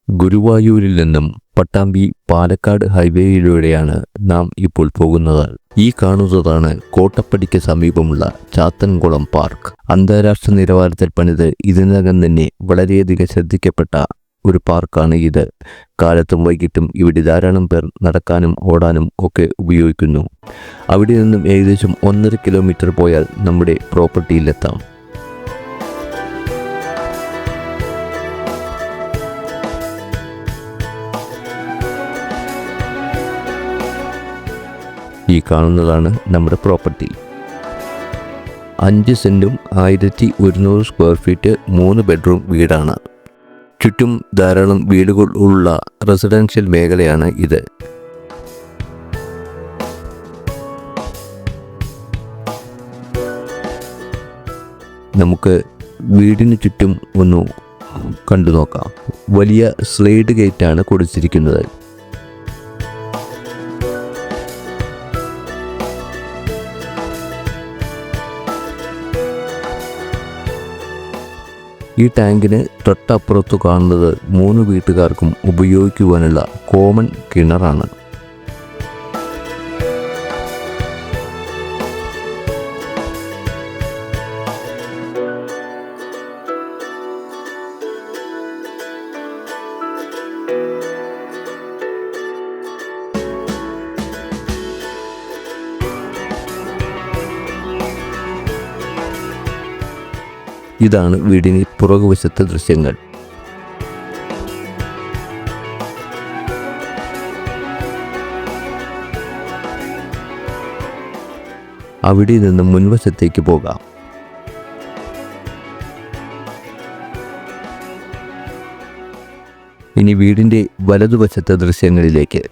ഗുരുവായൂരിൽ നിന്നും പട്ടാമ്പി പാലക്കാട് ഹൈവേയിലൂടെയാണ് നാം ഇപ്പോൾ പോകുന്നത്. ഈ കാണുന്നതാണ് കോട്ടപ്പടിക്ക് സമീപമുള്ള ചാത്തൻകുളം പാർക്ക്. അന്താരാഷ്ട്ര നിലവാരത്തിൽ പണിത് ഇതിനകം തന്നെ വളരെയധികം ശ്രദ്ധിക്കപ്പെട്ട ഒരു പാർക്കാണ് ഇത്. കാലത്തും വൈകിട്ടും ഇവിടെ ധാരാളം പേർ നടക്കാനും ഓടാനും ഒക്കെ ഉപയോഗിക്കുന്നു. അവിടെ നിന്നും ഏകദേശം 1.5 കിലോമീറ്റർ പോയാൽ നമ്മുടെ പ്രോപ്പർട്ടിയിലെത്താം. ഈ കാണുന്നതാണ് നമ്മുടെ പ്രോപ്പർട്ടി. 5 സെൻറ്റും 1100 സ്ക്വയർ ഫീറ്റ് 3 ബെഡ്റൂം വീടാണ്. ചുറ്റും ധാരാളം വീടുകൾ ഉള്ള റെസിഡൻഷ്യൽ മേഖലയാണ് ഇത്. നമുക്ക് വീടിന് ചുറ്റും ഒന്ന് കണ്ടു നോക്കാം. വലിയ സ്ലൈഡ് ഗേറ്റാണ് കൊടുത്തിരിക്കുന്നത്. ഈ ടാങ്കിന് തൊട്ടപ്പുറത്ത് കാണുന്നത് 3 വീട്ടുകാർക്കും ഉപയോഗിക്കുവാനുള്ള കോമൺ കിണറാണ്. ഇതാണ് വീടിന് പുറകുവശത്തെ ദൃശ്യങ്ങൾ. അവിടെ നിന്ന് മുൻവശത്തേക്ക് പോകാം. ഇനി വീടിൻ്റെ വലതുവശത്തെ ദൃശ്യങ്ങളിലേക്ക്.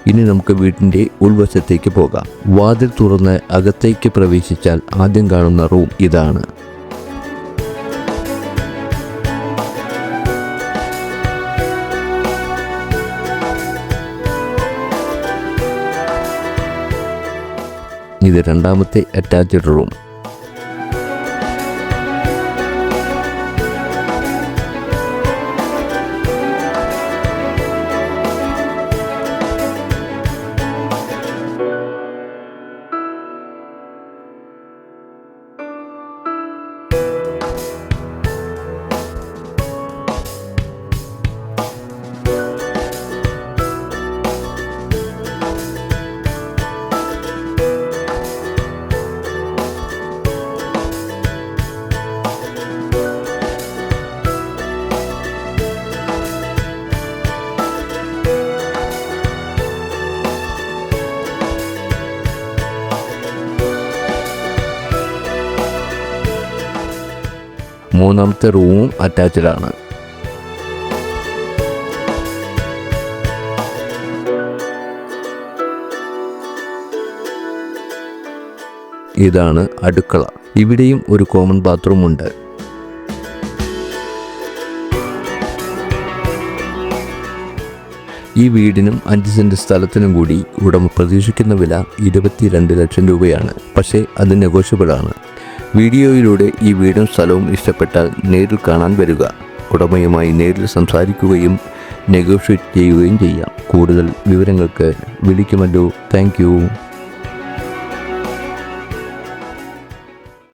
ഇനി നമുക്ക് വീടിൻ്റെ ഉൾവശത്തേക്ക് പോകാം. വാതിൽ തുറന്ന് അകത്തേക്ക് പ്രവേശിച്ചാൽ ആദ്യം കാണുന്ന റൂം ഇതാണ്. ഇത് രണ്ടാമത്തെ അറ്റാച്ച്ഡ് റൂം. മൂന്നാമത്തെ റൂമും അറ്റാച്ച്ഡ് ആണ്. ഇതാണ് അടുക്കള. ഇവിടെയും ഒരു കോമൺ ബാത്റൂം ഉണ്ട്. ഈ വീടിനും 5 സെന്റ് സ്ഥലത്തിനും കൂടി ഉടമ പ്രതീക്ഷിക്കുന്ന വില 22 ലക്ഷം രൂപയാണ്. പക്ഷേ അത് നെഗോഷ്യബിൾ ആണ്. വീഡിയോയിലൂടെ ഈ വീടും സ്ഥലവും ഇഷ്ടപ്പെട്ടാൽ നേരിൽ കാണാൻ വരിക. ഉടമയുമായി നേരിൽ സംസാരിക്കുകയും നെഗോഷിയേറ്റ് ചെയ്യുകയും ചെയ്യാം. കൂടുതൽ വിവരങ്ങൾക്ക് വിളിക്കുമല്ലോ. Thank you.